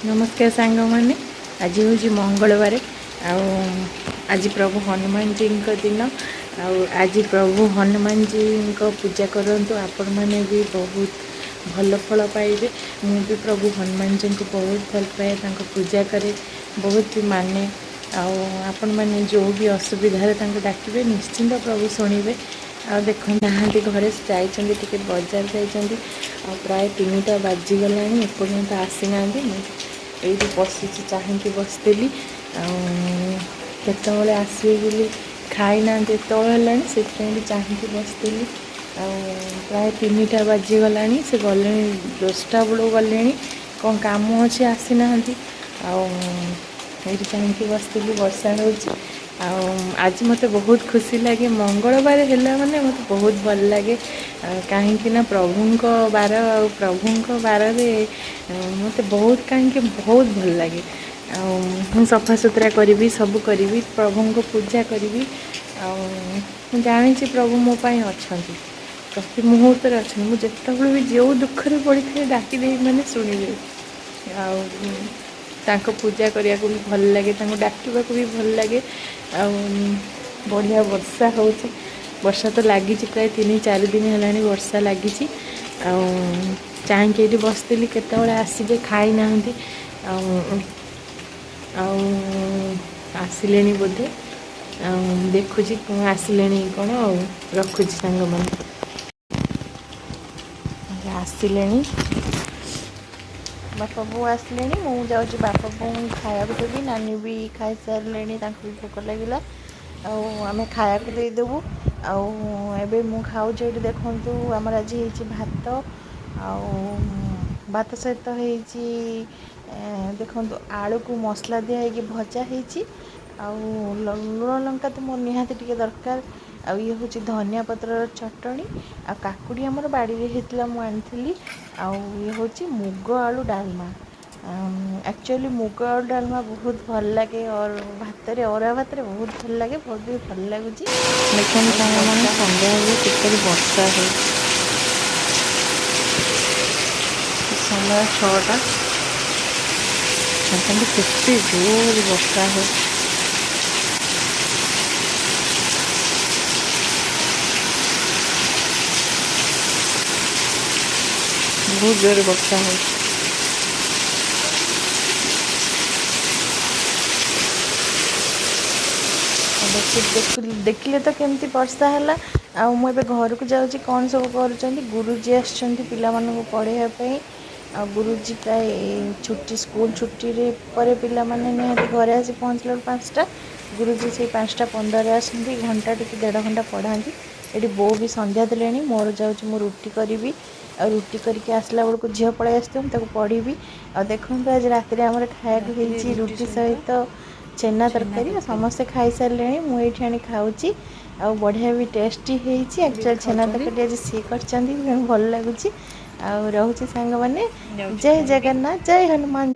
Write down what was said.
नमस्कार सांग मैंने आज हूँ मंगलवार आज प्रभु हनुमान जी दिन आज प्रभु हनुमान जी पूजा करंतु आपण मैंने भी बहुत भल फल पाइबे। मु भी प्रभु हनुमान जी को बहुत भल पाए पूजा करे बहुत भी माने आपण मैंने जो भी असुविधा डाकिबे निश्चिंत प्रभु शुणिबे। देख नहांती घरे जाइए बजार जाइए प्राय 3टा बाजिगला एपर्यंत आसी ना ये बसी चाहती बसती केतवे आसवे बोली खाई ना है से चाहती बसती प्राय 3टा बाजिगला से गले 10टा बेलू गले कौन कम अच्छे आसी ना ये चाहती बसती वर्षा हो आज मत बहुत खुशी लगे मंगलवार है माने मत बहुत भल लगे कहीं प्रभु बार प्रभु बार मत बहुत कहीं बहुत भल लगे सफा सुतरा करी सब करी प्रभु को पूजा करी जानी प्रभु मो अच्छा प्रति मुहूर्त अच्छा मुझे भी जो दुखरे पड़ी थे डाक दे मैंने शुणिबे तांको पूजा करने को भी भल लगे डाकवा को भी भल लगे बढ़िया वर्षा हो वर्षा तो लगी प्राय 3-4 दिन है वर्षा लगी चाहे ये बसती केतवे आसबे खाई ना आसिले बोधे देखुची आसिले कौन रखुची सांग मैंने आसिले बापा बो आसिले मुझे जाऊँ बापा बो खाया देवी नानी भी खाई सारे भी भोक लगे आम खाया देदेबू आबे मु खाऊ देखूँ आमर आज हो भात भात सहित देखूँ आलू को मसला दिखाई भजा हो लुण लंका तो मोर निहाती टिके दरकार ये हूँ धनिया पत्र चटनी आ काकुड़ी आमर बाड़ी होता मुझे ये हूँ मुग आलू डालमा एक्चुअली मुग आलू डालमा बहुत भल लगे और भात अरा भात बहुत भल लगे बहुत भी भल लगुच देखते सन्ध्या कितनी वर्षा है समय 6टा कितनी जोर वर्षा है बहुत जोर वर्षा है देखिले तो केमती वर्षा है मुझे घर को जाऊँगी कौन सब कर गुरुजी आसछंती पिला मानक पढ़ाई आ गुरुजी प्राय छुट्टी स्कूल छुट्टी पर पिला माने निहाती घरे आसी पहुँचल 5टा गुरुजी से 5:15 आसती घंटा टी 1.5 घंटा पढ़ाती ये बो भी संध्या देले मोर जाऊँ मु रुटी करी आ रुटी करके आसला बेलू झील पलि आसता पढ़ी आ देखो आज रात आम खाया रुटी सहित छेना तरकारी समस्ते खाई सारे मुझे आनी खाऊँ आ बढ़िया भी टेस्टी होती एक्चुअली छेना तरकारी आज सी कर भल लगुच आ रोचे सांग मैंने जय जगन्नाथ जय हनुमान।